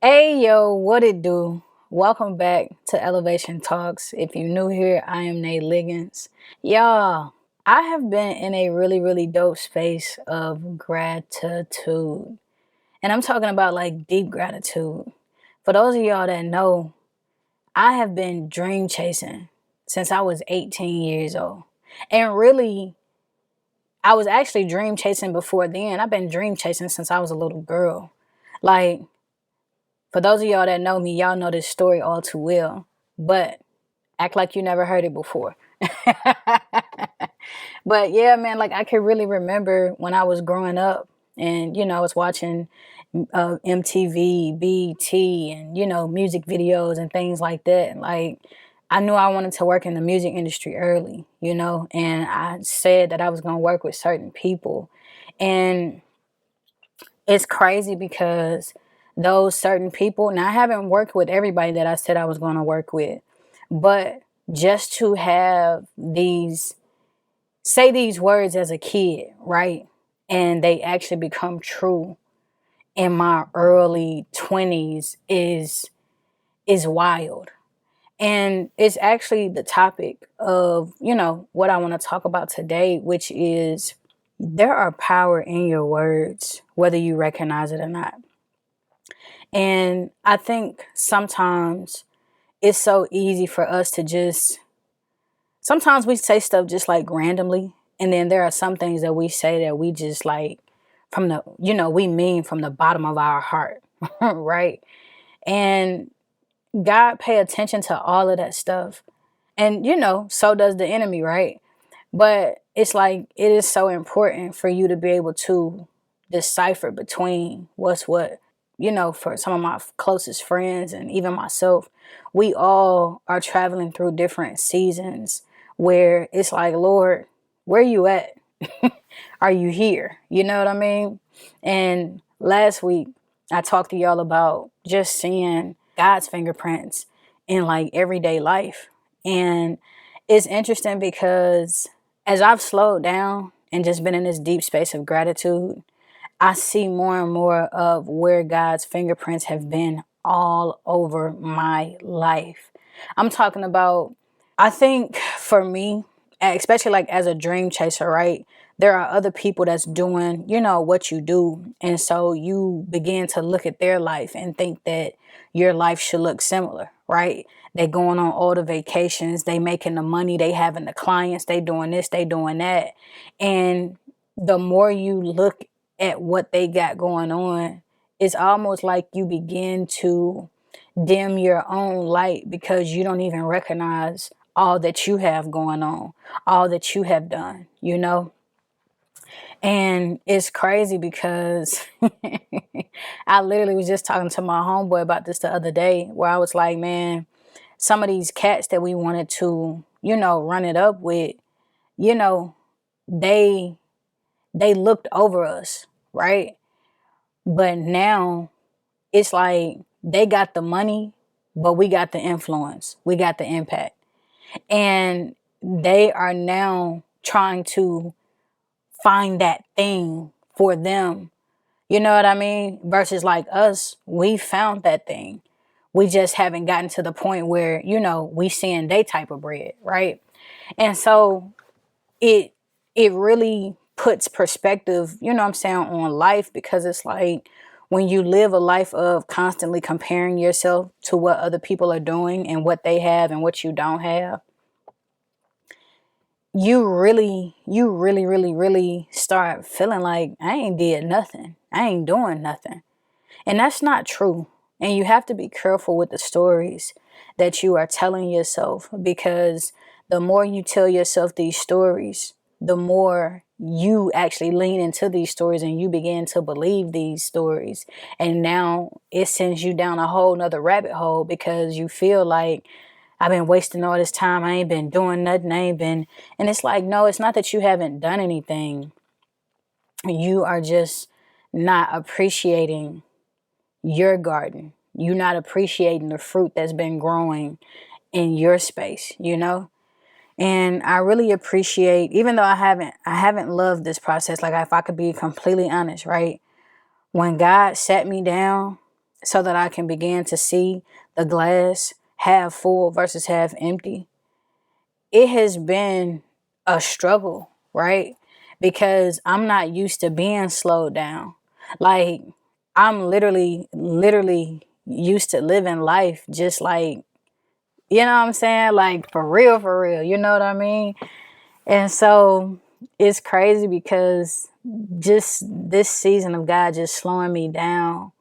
Hey yo, what it do? Welcome back to Elevation Talks. If you're new here, I am Nate Liggins. Y'all, I have been in a really dope space of gratitude. And I'm talking about like deep gratitude. For those of y'all that know, I have been dream chasing since I was 18 years old. And really, I was actually dream chasing before then. I've been dream chasing since I was a little girl. Like, for those of y'all that know me, y'all know this story all too well. But act like you never heard it before. But yeah, man, like I can really remember when I was growing up and, I was watching MTV, BT, and, music videos and things like that. Like, I knew I wanted to work in the music industry early, and I said that I was going to work with certain people. And it's crazy because those certain people, now I haven't worked with everybody that I said I was going to work with, but just to have say these words as a kid, right? And they actually become true in my early 20s is wild. And it's actually the topic of, what I want to talk about today, which is there are power in your words, whether you recognize it or not. And I think sometimes it's so easy for us to sometimes we say stuff just like randomly. And then there are some things that we say that we just like we mean from the bottom of our heart, right? And God pay attention to all of that stuff. And, so does the enemy, right? But it's like it is so important for you to be able to decipher between what's what. For some of my closest friends and even myself, we all are traveling through different seasons where it's like, Lord, where you at? Are you here? You know what I mean? And last week, I talked to y'all about just seeing God's fingerprints in like everyday life. And it's interesting because as I've slowed down and just been in this deep space of gratitude, I see more and more of where God's fingerprints have been all over my life. I'm talking about, I think for me, especially like as a dream chaser, right? There are other people that's doing, what you do. And so you begin to look at their life and think that your life should look similar, right? They going on all the vacations, they making the money, they having the clients, they doing this, they doing that. And the more you look at what they got going on, it's almost like you begin to dim your own light because you don't even recognize all that you have going on, all that you have done. And it's crazy because I literally was just talking to my homeboy about this the other day where I was like, man, some of these cats that we wanted to, run it up with, you know, they they looked over us, right? But now it's like they got the money, but we got the influence. We got the impact. And they are now trying to find that thing for them. You know what I mean? Versus like us, we found that thing. We just haven't gotten to the point where, we seeing they type of bread, right? And so it it really puts perspective, what I'm saying, on life because it's like when you live a life of constantly comparing yourself to what other people are doing and what they have and what you don't have, you really start feeling like I ain't did nothing. I ain't doing nothing. And that's not true. And you have to be careful with the stories that you are telling yourself because the more you tell yourself these stories, the more you actually lean into these stories and you begin to believe these stories. And now it sends you down a whole nother rabbit hole because you feel like I've been wasting all this time. I ain't been doing nothing. I ain't been. And it's like, no, it's not that you haven't done anything. You are just not appreciating your garden. You're not appreciating the fruit that's been growing in your space. And I really appreciate, even though I haven't loved this process, like if I could be completely honest, right? When God sat me down so that I can begin to see the glass half full versus half empty, it has been a struggle, right? Because I'm not used to being slowed down. Like, I'm literally used to living life just like, you know what I'm saying? Like, for real. You know what I mean? And so it's crazy because just this season of God just slowing me down,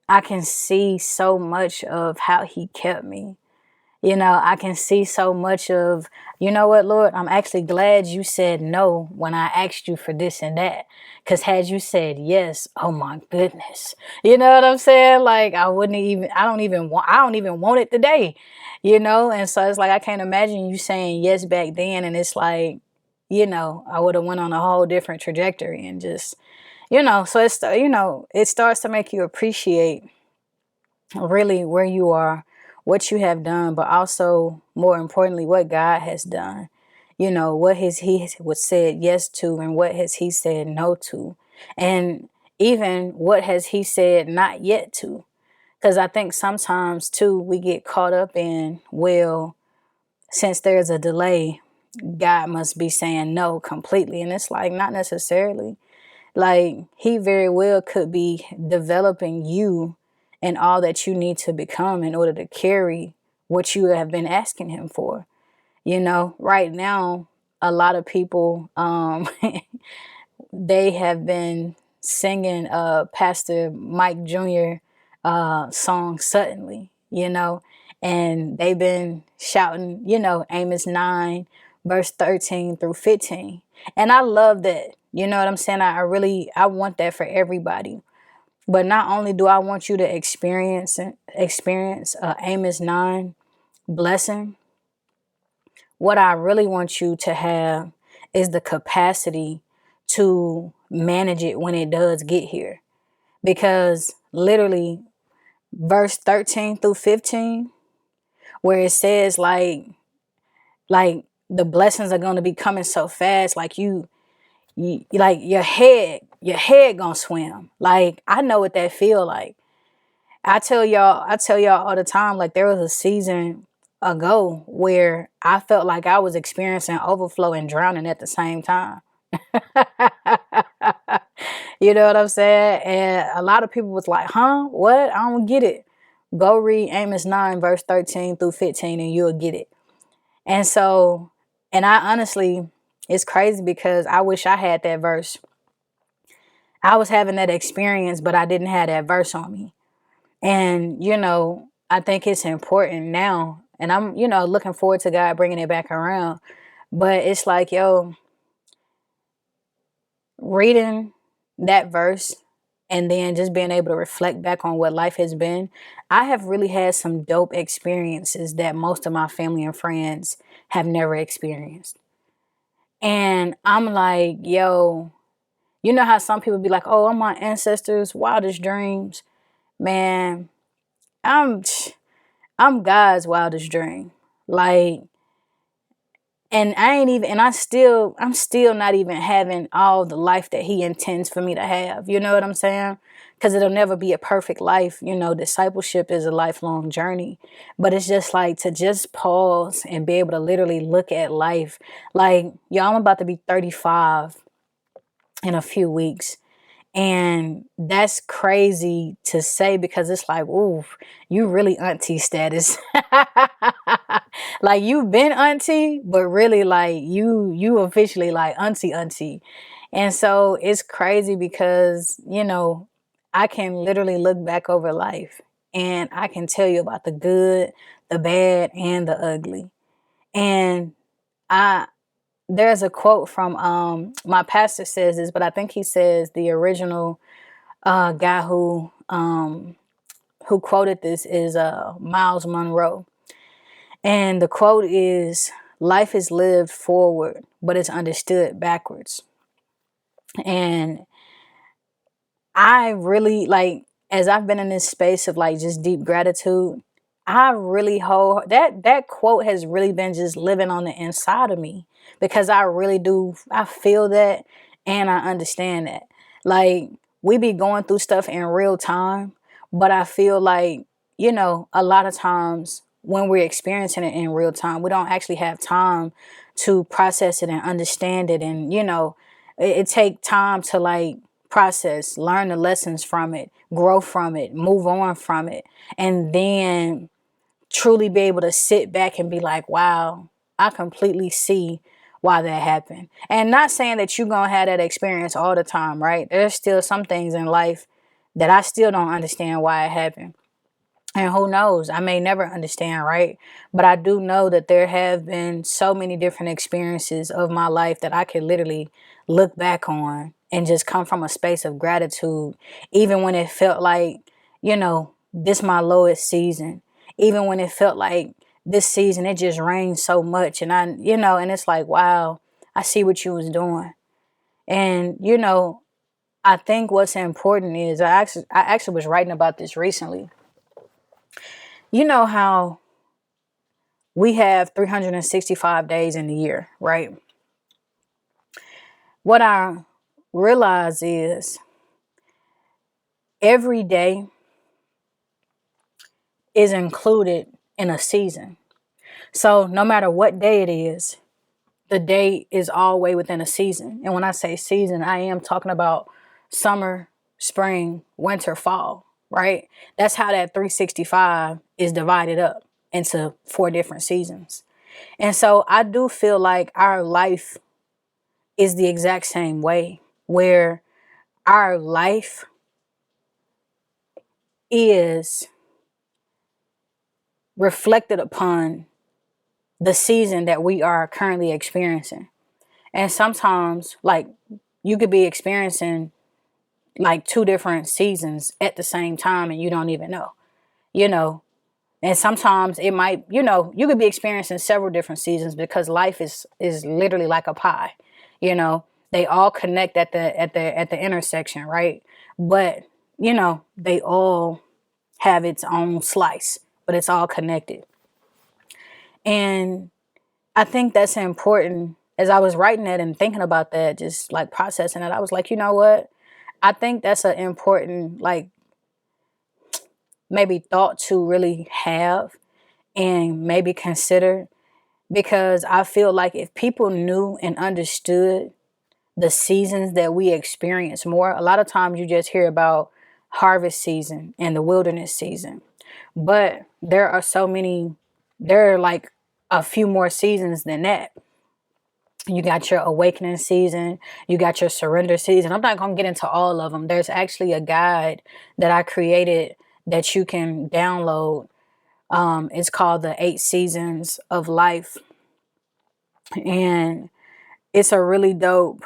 I can see so much of how He kept me. I can see so much of, you know what, Lord, I'm actually glad you said no when I asked you for this and that. Because had you said yes, oh my goodness. You know what I'm saying? Like, I don't even want it today, And so it's like, I can't imagine you saying yes back then. And it's like, I would have went on a whole different trajectory and just, so it starts to make you appreciate really where you are, what you have done, but also more importantly, what God has done. What has He was said yes to, and what has He said no to, and even what has He said not yet to. Because I think sometimes too we get caught up in, well, since there's a delay, God must be saying no completely, and it's like, not necessarily. Like, He very well could be developing you and all that you need to become in order to carry what you have been asking Him for. Right now, a lot of people, they have been singing Pastor Mike Jr. Song Suddenly, and they've been shouting, Amos 9, verse 13 through 15. And I love that. You know what I'm saying? I want that for everybody. But not only do I want you to experience Amos 9 blessing, what I really want you to have is the capacity to manage it when it does get here. Because literally, verse 13 through 15, where it says like the blessings are going to be coming so fast, like you like your head gonna swim. Like, I know what that feel like. I tell y'all all the time, like, there was a season ago where I felt like I was experiencing overflow and drowning at the same time. You know what I'm saying? And a lot of people was like, huh? What? I don't get it. Go read Amos 9, verse 13 through 15, and you'll get it. And so, and I honestly, it's crazy because I wish I had that verse. I was having that experience, but I didn't have that verse on me. And, I think it's important now. And I'm, looking forward to God bringing it back around. But it's like, reading that verse and then just being able to reflect back on what life has been, I have really had some dope experiences that most of my family and friends have never experienced. And I'm like, you know how some people be like, oh, I'm my ancestors' wildest dreams. Man, I'm God's wildest dream. Like, and I'm still not even having all the life that He intends for me to have. You know what I'm saying? Because it'll never be a perfect life. Discipleship is a lifelong journey. But it's just like to just pause and be able to literally look at life. Like, I'm about to be 35 in a few weeks. And that's crazy to say because it's like, ooh, you really auntie status. Like, you've been auntie, but really, like, you officially like auntie. And so it's crazy because, I can literally look back over life and I can tell you about the good, the bad, and the ugly. And I there's a quote from my pastor says this, but I think he says the original guy who quoted this is Miles Monroe. And the quote is, life is lived forward, but it's understood backwards. And I really, like, as I've been in this space of like just deep gratitude, I really hold that quote has really been just living on the inside of me because I feel that and I understand that. Like, we be going through stuff in real time, But I feel like, a lot of times when we're experiencing it in real time, we don't actually have time to process it and understand it. And, it takes time to like process, learn the lessons from it, grow from it, move on from it, and then truly be able to sit back and be like, wow, I completely see why that happened. And not saying that you're going to have that experience all the time, right? There's still some things in life that I still don't understand why it happened. And who knows, I may never understand, right? But I do know that there have been so many different experiences of my life that I could literally look back on and just come from a space of gratitude, even when it felt like, this my lowest season, even when it felt like this season, it just rained so much. And and it's like, wow, I see what you was doing. And, I think what's important is I actually was writing about this recently. You know how we have 365 days in the year, right? What I realize is every day is included in a season. So no matter what day it is, the day is always within a season. And when I say season, I am talking about summer, spring, winter, fall, right? That's how that 365 is divided up into 4 different seasons. And so I do feel like our life is the exact same way, where our life is reflected upon the season that we are currently experiencing. And sometimes, like, you could be experiencing like 2 different seasons at the same time and you don't even know, you know. And sometimes it might, you could be experiencing several different seasons because life is literally like a pie, you know. They all connect at the intersection, right? But, they all have its own slice, but it's all connected. And I think that's important. As I was writing that and thinking about that, just like processing it, I was like, you know what? I think that's an important, like, maybe thought to really have and maybe consider, because I feel like if people knew and understood the seasons that we experience more, a lot of times you just hear about harvest season and the wilderness season, but there are like a few more seasons than that. You got your awakening season, you got your surrender season. I'm not going to get into all of them. There's actually a guide that I created that you can download. It's called the 8 Seasons of Life. And it's a really dope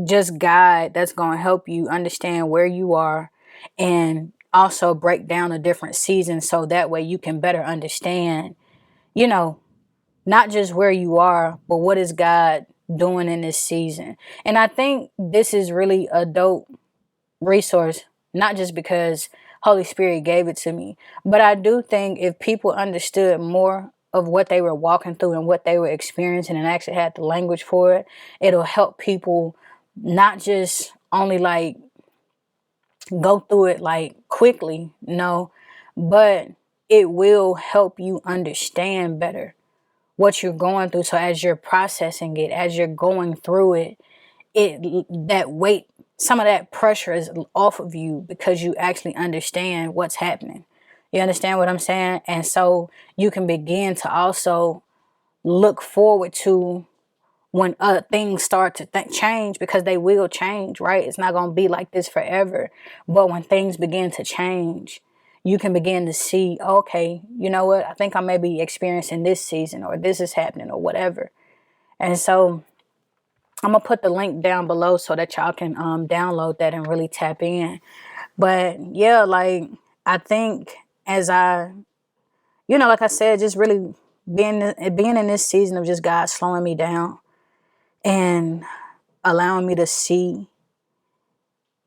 just guide that's going to help you understand where you are and also break down the different seasons so that way you can better understand, you know, not just where you are, but what is God doing in this season. And I think this is really a dope resource, not just because Holy Spirit gave it to me, but I do think if people understood more of what they were walking through and what they were experiencing and actually had the language for it, it'll help people not just only like go through it like quickly, no, but it will help you understand better what you're going through. So as you're processing it, as you're going through it, that weight, some of that pressure is off of you because you actually understand what's happening. You understand what I'm saying? And so you can begin to also look forward to when things start to change, because they will change, right? It's not going to be like this forever. But when things begin to change, you can begin to see, okay, you know what? I think I may be experiencing this season, or this is happening, or whatever. And so I'm going to put the link down below so that y'all can download that and really tap in. But yeah, like, I think as like I said, just really being in this season of just God slowing me down and allowing me to see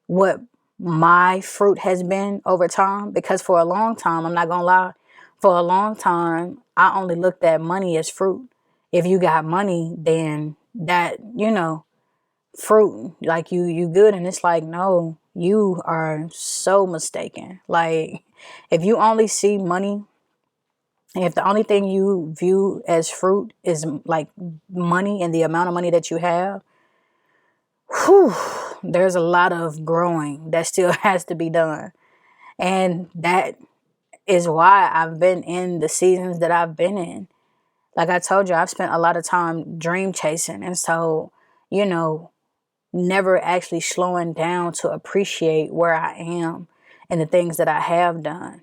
what my fruit has been over time. Because for a long time, I'm not going to lie, for a long time, I only looked at money as fruit. If you got money, then that, fruit, like you good. And it's like, no, you are so mistaken. Like, if you only see money, and if the only thing you view as fruit is like money and the amount of money that you have, whew, there's a lot of growing that still has to be done. And that is why I've been in the seasons that I've been in. Like I told you, I've spent a lot of time dream chasing. And so, you know, never actually slowing down to appreciate where I am and the things that I have done.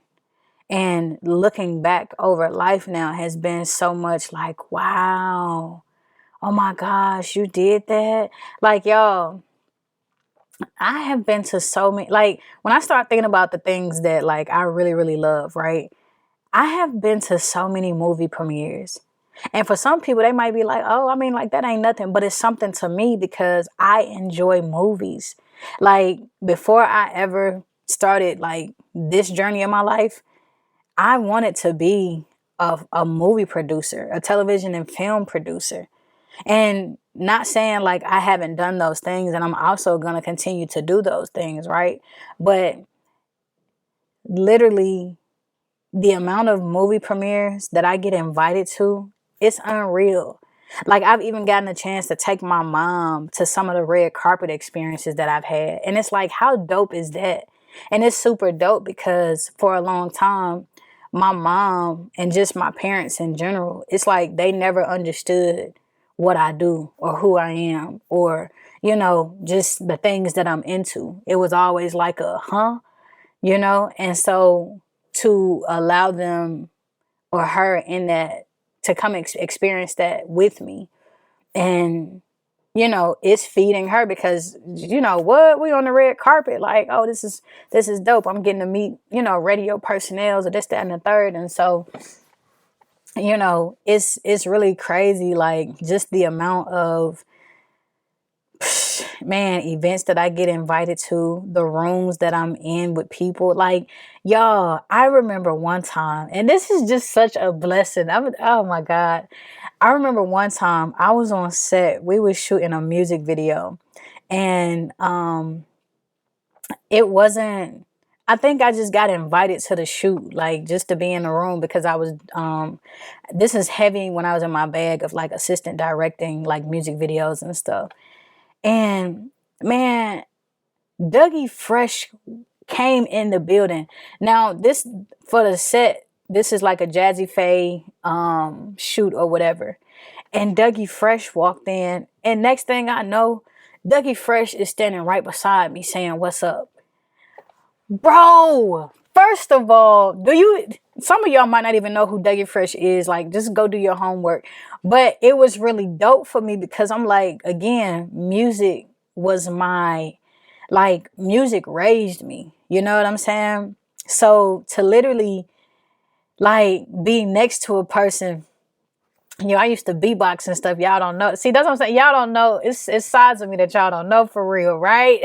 And looking back over life now has been so much like, wow, oh my gosh, you did that. Like, y'all, I have been to so many, like, when I start thinking about the things that like I really, really love, right? I have been to so many movie premieres. And for some people, they might be like, oh, I mean, like, that ain't nothing. But it's something to me because I enjoy movies. Like, before I ever started, like, this journey in my life, I wanted to be a movie producer, a television and film producer. And not saying, like, I haven't done those things. And I'm also going to continue to do those things, right? But literally, the amount of movie premieres that I get invited to, it's unreal. Like, I've even gotten a chance to take my mom to some of the red carpet experiences that I've had. And it's like, how dope is that? And it's super dope because for a long time, my mom and just my parents in general, it's like they never understood what I do or who I am or, you know, just the things that I'm into. It was always like a, huh? You know? And so to allow them or her in that to come experience that with me, and you know, it's feeding her because, you know what, we on the red carpet, like, oh, this is dope, I'm getting to meet, you know, radio personnel or this, that, and the third. And so, you know, it's really crazy, like, just the amount of, man, events that I get invited to, the rooms that I'm in with people. Like, y'all, I remember one time, and this is just such a blessing. Oh my God. I remember one time I was on set. We were shooting a music video, and it wasn't, I think I just got invited to the shoot, like, just to be in the room because I was this is heavy when I was in my bag of like assistant directing like music videos and stuff. And man, Dougie Fresh came in the building. Now, this, for the set, this is like a Jazzy Faye shoot or whatever. And Dougie Fresh walked in, and next thing I know, Dougie Fresh is standing right beside me saying, "What's up?" Bro, first of all, some of y'all might not even know who Dougie Fresh is. Like, just go do your homework. But it was really dope for me because I'm like, again, music was music raised me. You know what I'm saying? So to literally, like, be next to a person, you know, I used to beatbox and stuff. Y'all don't know. See, that's what I'm saying. Y'all don't know. It's sides of me that y'all don't know for real, right?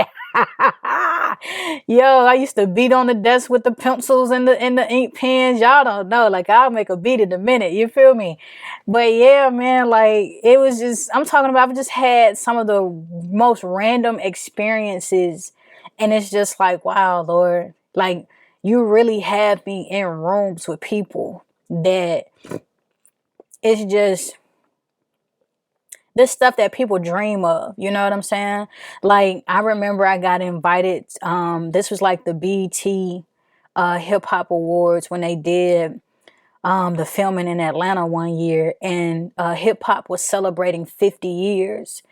Yo, I used to beat on the desk with the pencils and the ink pens. Y'all don't know. Like, I'll make a beat in a minute. You feel me? But yeah, man, like, it was just, I'm talking about, I've just had some of the most random experiences. And it's just like, wow, Lord, like, you really have me in rooms with people that it's just this stuff that people dream of. You know what I'm saying? Like, I remember I got invited. This was like the BET Hip Hop Awards when they did the filming in Atlanta one year, and hip hop was celebrating 50 years.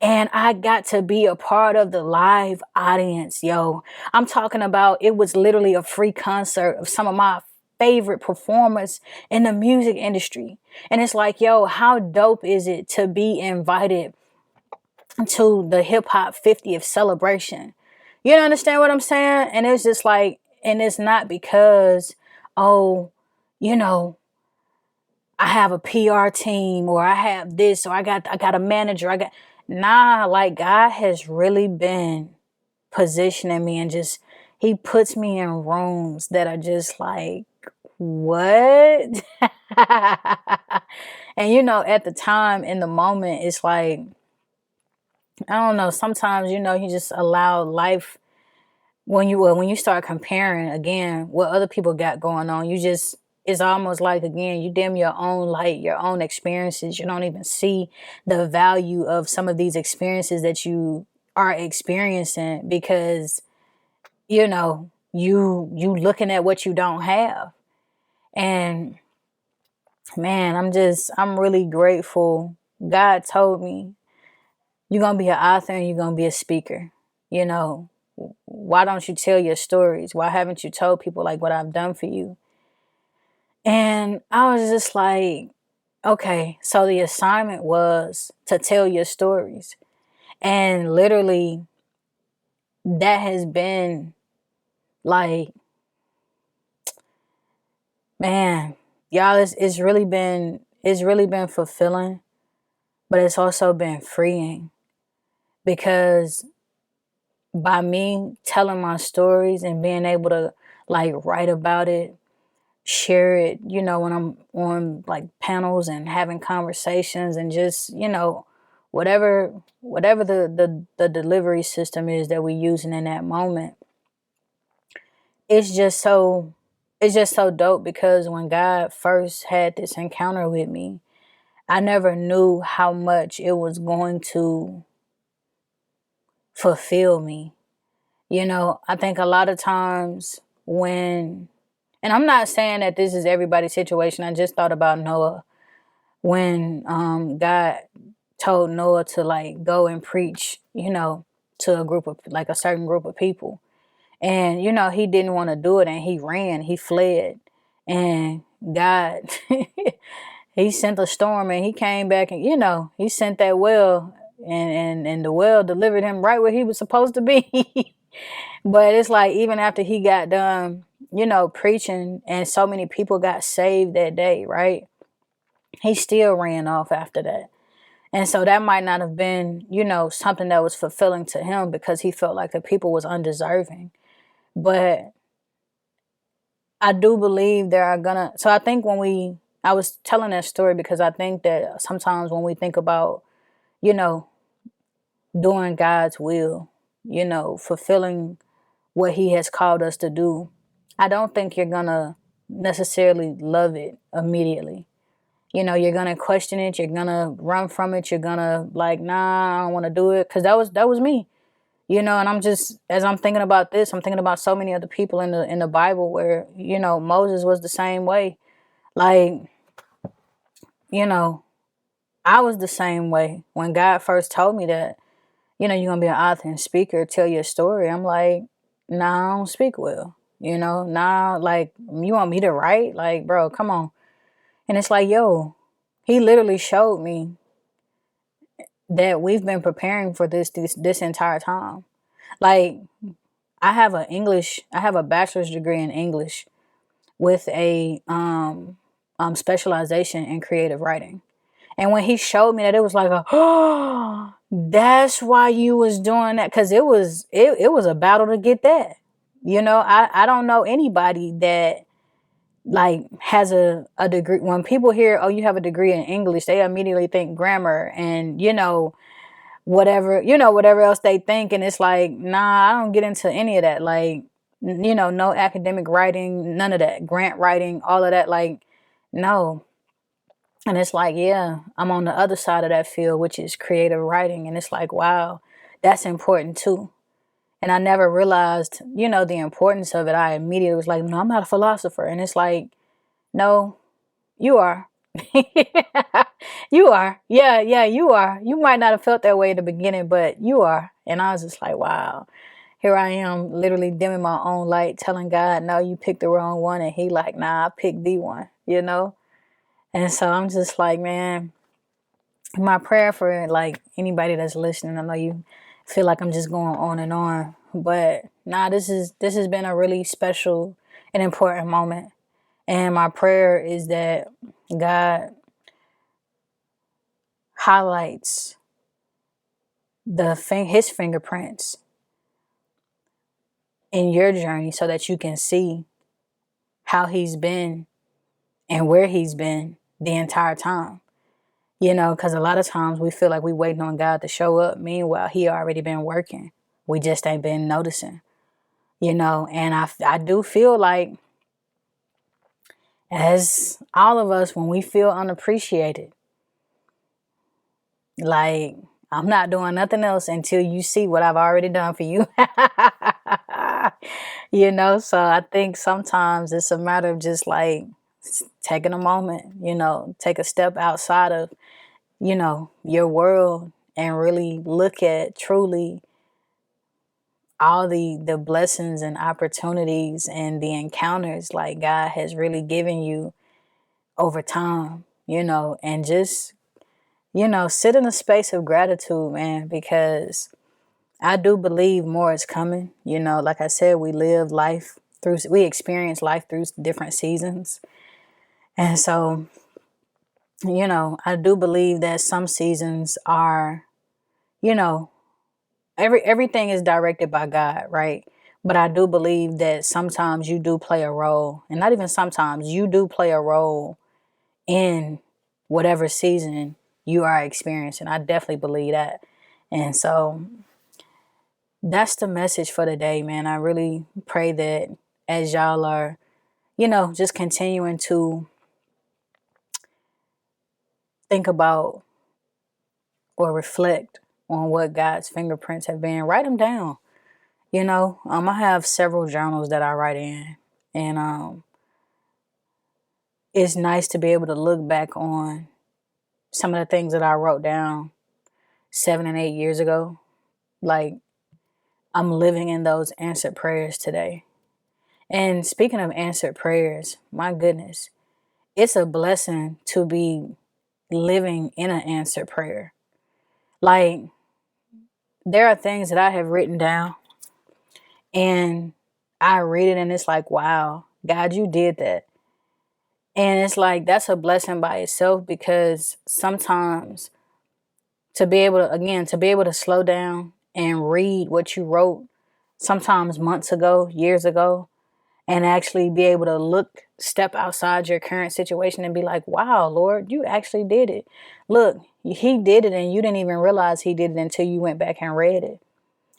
And I got to be a part of the live audience, yo. I'm talking about, it was literally a free concert of some of my favorite performers in the music industry. And it's like, yo, how dope is it to be invited to the hip hop 50th celebration? You understand what I'm saying? And it's just like, and it's not because, oh, you know, I have a PR team or I have this or I got a manager. Nah, like, God has really been positioning me and just, he puts me in rooms that are just like, what? And you know, at the time, in the moment, it's like, I don't know, sometimes, you know, you just allow life when you start comparing again what other people got going on, you just, it's almost like, again, you dim your own light, your own experiences. You don't even see the value of some of these experiences that you are experiencing, because you looking at what you don't have. And man, I'm really grateful. God told me, you're gonna be an author and you're gonna be a speaker. you know why don't you tell your stories? Why haven't you told people like what I've done for you? And I was just like, okay, so the assignment was to tell your stories. And literally, that has been like, man, y'all, it's really been fulfilling, but it's also been freeing, because by me telling my stories and being able to like write about it, share it, when I'm on like panels and having conversations, and just, whatever the delivery system is that we're using in that moment, it's just so dope, because when God first had this encounter with me, I never knew how much it was going to fulfill me. I think a lot of times when, and I'm not saying that this is everybody's situation. I just thought about Noah, when God told Noah to like go and preach, to a certain group of people. And, he didn't want to do it, and he ran, he fled. And God, he sent a storm, and he came back, and, he sent that well, and the well delivered him right where he was supposed to be. But it's like, even after he got done, preaching, and so many people got saved that day, right? He still ran off after that. And so that might not have been, something that was fulfilling to him, because he felt like the people was undeserving. But I do believe so I think I was telling that story because I think that sometimes when we think about, you know, doing God's will, fulfilling what he has called us to do, I don't think you're going to necessarily love it immediately. You're going to question it. You're going to run from it. You're going to like, nah, I don't want to do it. Cause that was me, and as I'm thinking about this, I'm thinking about so many other people in the Bible where, Moses was the same way. Like, you know, I was the same way. When God first told me that, you're going to be an author and speaker, tell your story, I'm like, nah, I don't speak well. Nah, like, you want me to write? Like, bro, come on. And it's like, yo, he literally showed me that we've been preparing for this entire time. Like, I have a bachelor's degree in English with a specialization in creative writing. And when he showed me that, it was like oh, that's why you was doing that, because it was a battle to get that. I don't know anybody that like has a degree. When people hear, oh, you have a degree in English, they immediately think grammar and whatever else they think. And it's like, nah, I don't get into any of that. Like, no academic writing, none of that, grant writing, all of that. Like, no. And it's like, yeah, I'm on the other side of that field, which is creative writing. And it's like, wow, that's important too. And I never realized, the importance of it. I immediately was like, no, I'm not a philosopher. And it's like, no, you are. You are. Yeah, you are. You might not have felt that way at the beginning, but you are. And I was just like, wow. Here I am, literally dimming my own light, telling God, no, you picked the wrong one. And he like, nah, I picked the one, And so I'm just like, man, my prayer for like anybody that's listening, I know you feel like I'm just going on and on, but nah, this has been a really special and important moment. And my prayer is that God highlights his fingerprints in your journey, so that you can see how he's been and where he's been the entire time. Because a lot of times we feel like we waiting on God to show up. Meanwhile, he already been working. We just ain't been noticing. And I do feel like, as all of us, when we feel unappreciated, like, I'm not doing nothing else until you see what I've already done for you. So I think sometimes it's a matter of just like taking a moment, take a step outside of, your world and really look at truly all the blessings and opportunities and the encounters like God has really given you over time, and just, sit in a space of gratitude, man, because I do believe more is coming. Like I said, we experience life through different seasons. And so, I do believe that some seasons are, you know, everything is directed by God, right? But I do believe that sometimes you do play a role, and not even sometimes, you do play a role in whatever season you are experiencing. I definitely believe that. And so that's the message for today, man. I really pray that as y'all are, just continuing to think about or reflect on what God's fingerprints have been, write them down. I have several journals that I write in, and it's nice to be able to look back on some of the things that I wrote down 7 and 8 years ago. Like, I'm living in those answered prayers today. And speaking of answered prayers, my goodness, it's a blessing to be living in an answered prayer. Like, there are things that I have written down and I read it and it's like, wow, God, you did that. And it's like, that's a blessing by itself, because sometimes to be able to slow down and read what you wrote sometimes months ago, years ago, and actually be able to step outside your current situation and be like, wow, Lord, you actually did it. Look, he did it and you didn't even realize he did it until you went back and read it.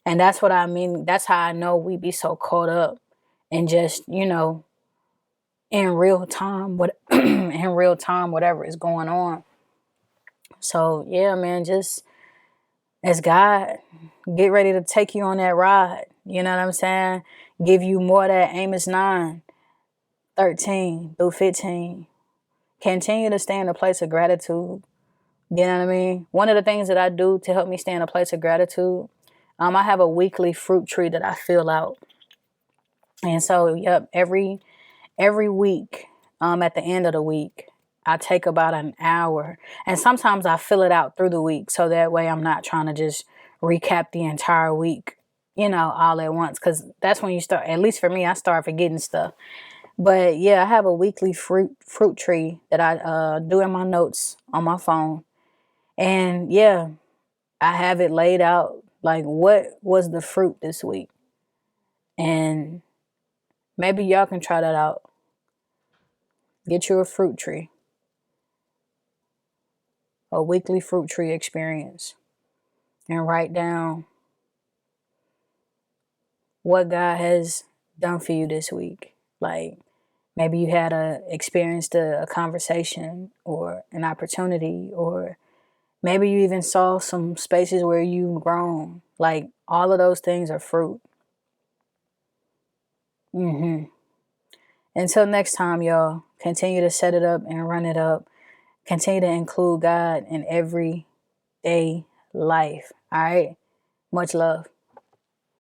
And that's what I mean. That's how I know we be so caught up in just, in real time, whatever is going on. So yeah, man, just as God get ready to take you on that ride, you know what I'm saying? Give you more of that Amos 9:13-15. Continue to stay in a place of gratitude. You know what I mean? One of the things that I do to help me stay in a place of gratitude, I have a weekly fruit tree that I fill out. And so, yep, every week, at the end of the week, I take about an hour, and sometimes I fill it out through the week, so that way I'm not trying to just recap the entire week, all at once, because that's when you start, at least for me, I start forgetting stuff. But yeah, I have a weekly fruit tree that I do in my notes on my phone. And yeah, I have it laid out, like, what was the fruit this week? And maybe y'all can try that out. Get you a fruit tree, a weekly fruit tree experience, and write down what God has done for you this week. Like, maybe you had experienced a conversation or an opportunity, or maybe you even saw some spaces where you've grown. Like, all of those things are fruit. Until next time, y'all, continue to set it up and run it up. Continue to include God in everyday life. All right? Much love.